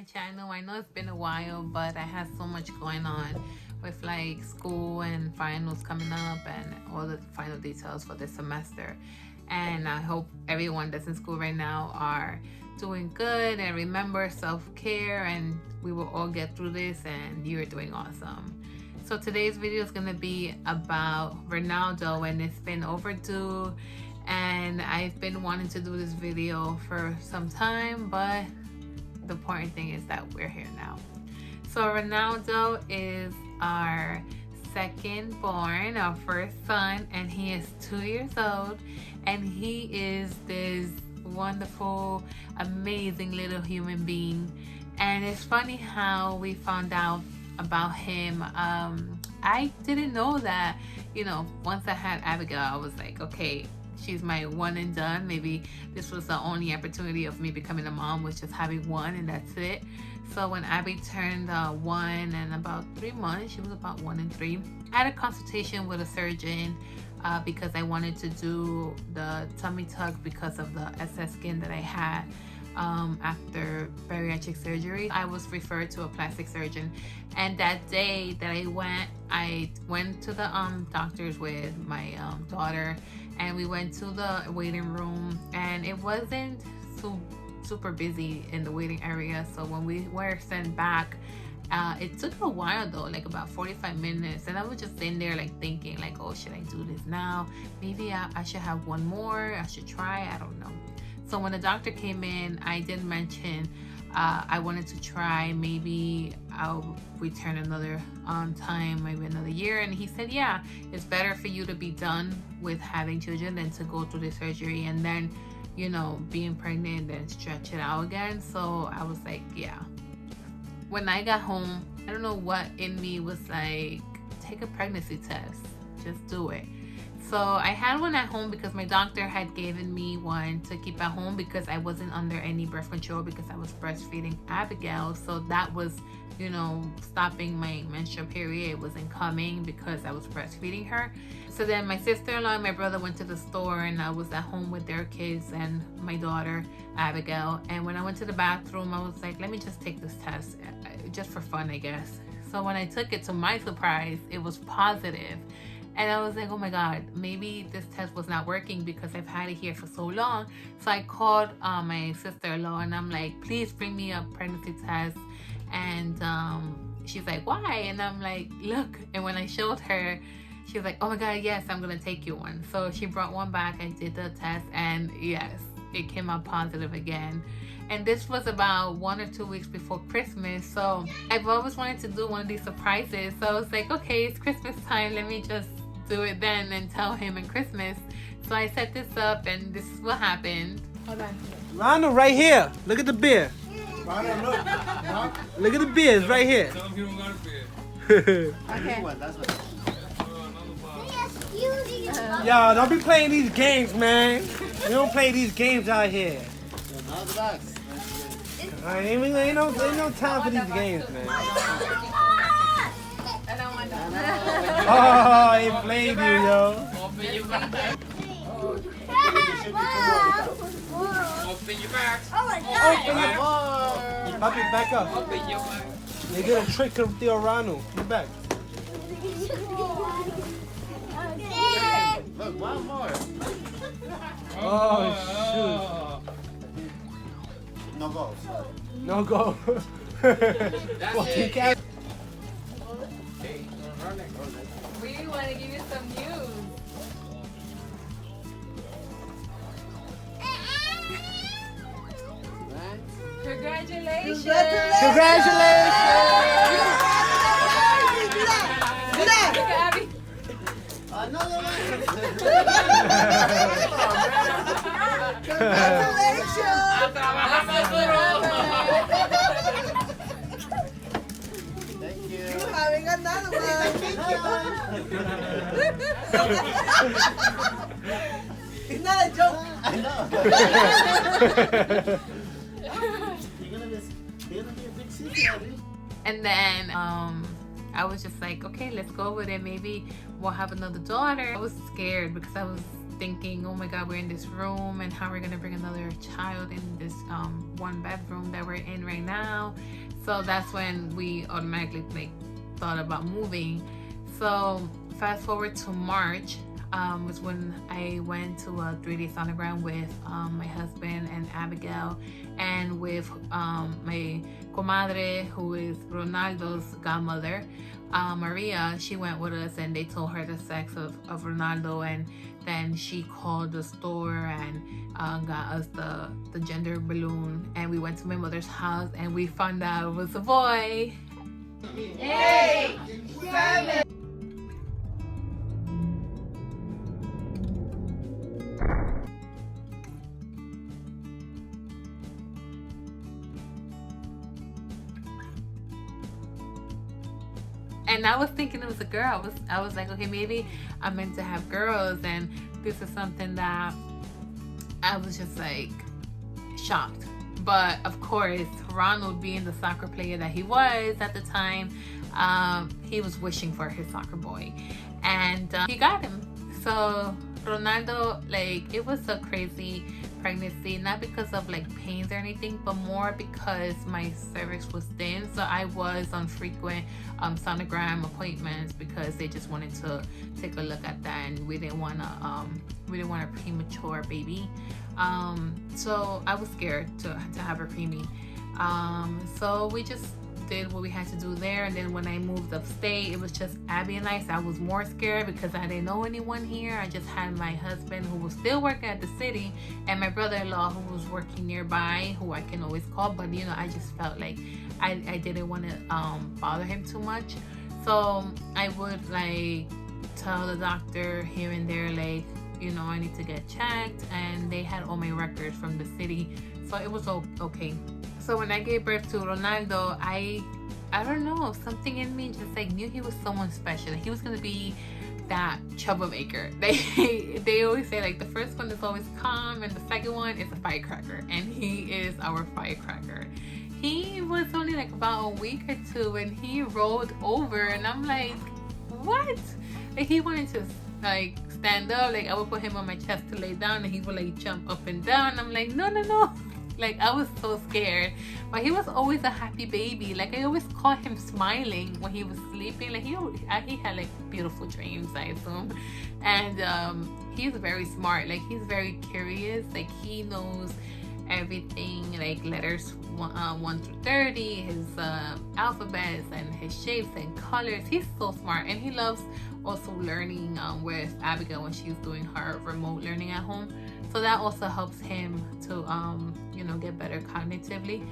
channel. I know it's been a while, but I had so much going on with like school and finals coming up and all the final details for this semester. And I hope everyone that's in school right now are doing good, and remember self-care, and we will all get through this, and you're doing awesome. So today's video is going to be about Ronaldo, and it's been overdue, and I've been wanting to do this video for some time, but the important thing is that we're here now. So Ronaldo is our second born, our first son, and he is 2 years old, and he is this wonderful, amazing little human being. And it's funny how we found out about him. I didn't know that, you know, once I had Abigail, I was like, okay, she's my one and done. Maybe this was the only opportunity of me becoming a mom, was just having one, and that's it. So when Abby turned 1 and about 3 months, she was about 1 and 3, I had a consultation with a surgeon because I wanted to do the tummy tuck because of the excess skin that I had after bariatric surgery. I was referred to a plastic surgeon, and that day that I went to the doctors with my daughter, and we went to the waiting room, and it wasn't super busy in the waiting area. So when we were sent back, it took a while though, like about 45 minutes, and I was just sitting there like thinking like, oh, should I do this now? Maybe I should have one more, I should try, I don't know. So when the doctor came in, I did mention I wanted to try, maybe I'll return another time, maybe another year. And he said, yeah, it's better for you to be done with having children than to go through the surgery and then, you know, being pregnant and stretch it out again. So I was like, yeah. When I got home, I don't know what in me was like, take a pregnancy test, just do it. So I had one at home because my doctor had given me one to keep at home because I wasn't under any birth control because I was breastfeeding Abigail. So that was, you know, stopping my menstrual period. It wasn't coming because I was breastfeeding her. So then my sister-in-law and my brother went to the store, and I was at home with their kids and my daughter Abigail. And when I went to the bathroom, I was like, let me just take this test just for fun, I guess. So when I took it, to my surprise, it was positive. And I was like, oh my God, maybe this test was not working because I've had it here for so long. So I called my sister-in-law, and I'm like, please bring me a pregnancy test. And she's like, why? And I'm like, look. And when I showed her, she was like, oh my God, yes, I'm gonna take you one. So she brought one back. I did the test, and yes, it came out positive again. And this was about 1 or 2 weeks before Christmas. So I've always wanted to do one of these surprises. So I was like, okay, it's Christmas time, let me just do it then and tell him in Christmas. So I set this up, and this is what happened. Hold on. Ronald, right here. Look at the beer. Ronald, look. Look at the beer. It's right here. Tell him you don't got a beer. Okay. Y'all, don't be playing these games, man. We don't play these games out here. Ain't no time for these games, man. I don't want that. Oh, he played you, yo. Open your back. Open your back. Puppy, back up. Open your back. You get a trick of Theo Ronald. Get back. Look, one more. Oh, shoot. No go. No go. That's it. We want to give you some news. Congratulations! Congratulations! Abby. Another one. Thank you. You're having another one. It's not a joke. I know. You're gonna be a big sister, Abby. And then I was just like, okay, let's go with it. Maybe we'll have another daughter. I was scared because I was thinking, oh my God, we're in this room, and how we're gonna bring another child in this one bedroom that we're in right now. So that's when we automatically like thought about moving. So fast forward to March, was when I went to a 3D sonogram with my husband and Abigail, and with my comadre, who is Ronaldo's godmother, Maria. She went with us, and they told her the sex of Ronaldo, and then she called the store and got us the gender balloon, and we went to my mother's house, and we found out it was a boy. Yay! 7. And I was thinking it was a girl. I was like, okay, maybe I'm meant to have girls, and this is something that I was just like shocked. But of course, Ronald, being the soccer player that he was at the time, he was wishing for his soccer boy, and he got him. So Ronaldo, like, it was a crazy pregnancy, not because of like pains or anything, but more because my cervix was thin. So I was on frequent sonogram appointments because they just wanted to take a look at that, and we didn't want a premature baby. So I was scared to have a preemie. So we just did what we had to do there, and then when I moved upstate, it was just Abby and I. So I was more scared because I didn't know anyone here. I just had my husband, who was still working at the city, and my brother-in-law, who was working nearby, who I can always call. But you know, I just felt like I didn't want to bother him too much. So I would like tell the doctor here and there, like, you know, I need to get checked, and they had all my records from the city, so it was okay. So when I gave birth to Ronaldo, I don't know, something in me just like knew he was someone special. He was gonna be that troublemaker. They always say like the first one is always calm, and the second one is a firecracker, and he is our firecracker. He was only like about a week or two when he rolled over, and I'm like, what? Like, he wanted to like stand up. Like, I would put him on my chest to lay down, and he would like jump up and down. I'm like, no. Like, I was so scared. But he was always a happy baby. Like, I always caught him smiling when he was sleeping. Like, he had like beautiful dreams, I assume. And he's very smart. Like, he's very curious. Like, he knows everything, like letters 1 through 30, his alphabets and his shapes and colors. He's so smart, and he loves also learning with Abigail when she's doing her remote learning at home. So that also helps him to you know, get better cognitively.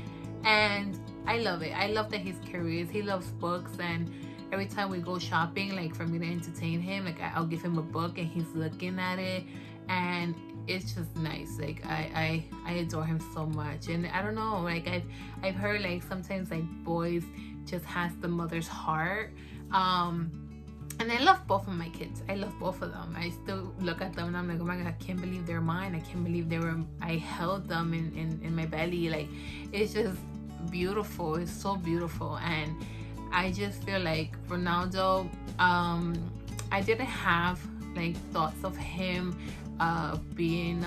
And I love it. I love that he's curious. He loves books, and every time we go shopping, like, for me to entertain him, like, I'll give him a book and he's looking at it, and it's just nice. Like, I adore him so much. And I don't know, like, I've heard like sometimes like boys just has the mother's heart. And I love both of my kids. I love both of them. I still look at them and I'm like, oh my God, I can't believe they're mine. I can't believe I held them in my belly. Like, it's just beautiful. It's so beautiful. And I just feel like Ronaldo, I didn't have like thoughts of him being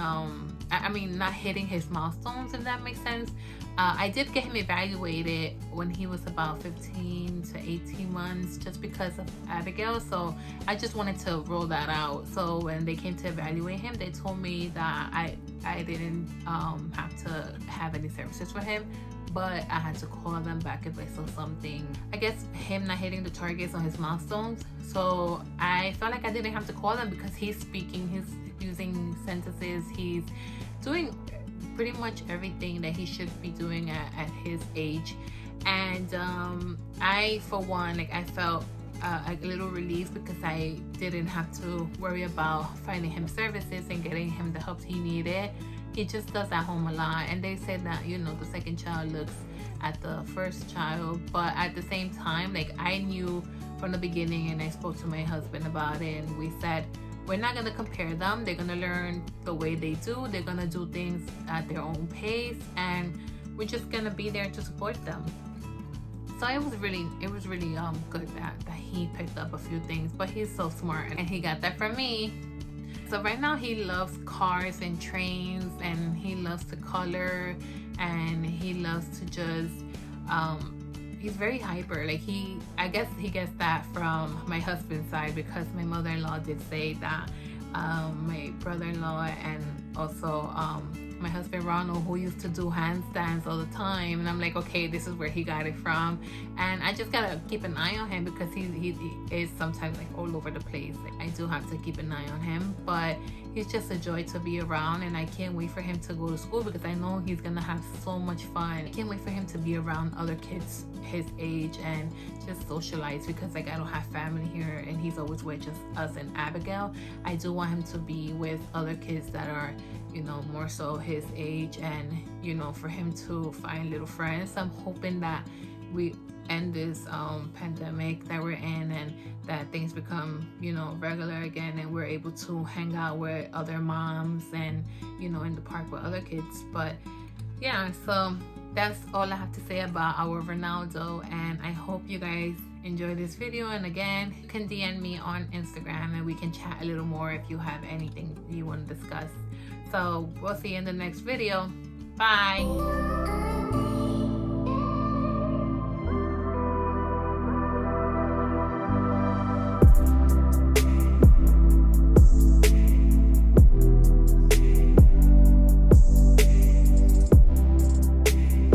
I mean, not hitting his milestones, if that makes sense. I did get him evaluated when he was about 15 to 18 months just because of Abigail. So I just wanted to roll that out. So when they came to evaluate him, they told me that I didn't have to have any services for him, but I had to call them back if I saw something. I guess him not hitting the targets on his milestones. So I felt like I didn't have to call them because he's speaking, he's using sentences, he's doing pretty much everything that he should be doing at his age. And I, for one, like, I felt a little relief because I didn't have to worry about finding him services and getting him the help he needed. He just does at home a lot, and they said that, you know, the second child looks at the first child, but at the same time, like, I knew from the beginning, and I spoke to my husband about it, and we said, we're not gonna compare them. They're gonna learn the way they do. They're gonna do things at their own pace, and we're just gonna be there to support them. So it was really good that he picked up a few things, but he's so smart, and he got that from me. So right now he loves cars and trains, and he loves to color, and he loves to just he's very hyper. Like I guess he gets that from my husband's side, because my mother-in-law did say that my brother-in-law and also my husband Ronald, who used to do handstands all the time, and I'm like, okay, this is where he got it from. And I just gotta keep an eye on him, because he is sometimes like all over the place. Like, I do have to keep an eye on him, but he's just a joy to be around, and I can't wait for him to go to school, because I know he's gonna have so much fun. I can't wait for him to be around other kids his age and just socialize, because like I don't have family here, and he's always with just us and Abigail. I do want him to be with other kids that are, you know, more so his age, and you know, for him to find little friends. I'm hoping that we end this pandemic that we're in, and that things become, you know, regular again, and we're able to hang out with other moms and, you know, in the park with other kids. But yeah, so that's all I have to say about our Ronaldo, and I hope you guys enjoy this video. And again, you can DM me on Instagram and we can chat a little more if you have anything you want to discuss. So we'll see you in the next video. Bye.